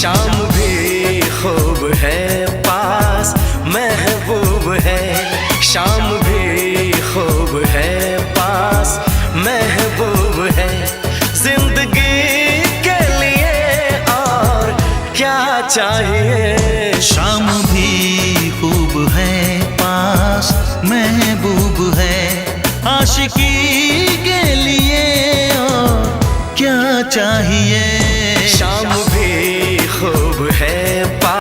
शाम भी खूब है पास महबूब है, शाम भी खूब है पास महबूब है। जिंदगी के लिए और क्या चाहिए। शाम भी खूब है पास महबूब है, आशिकी के लिए और क्या चाहिए।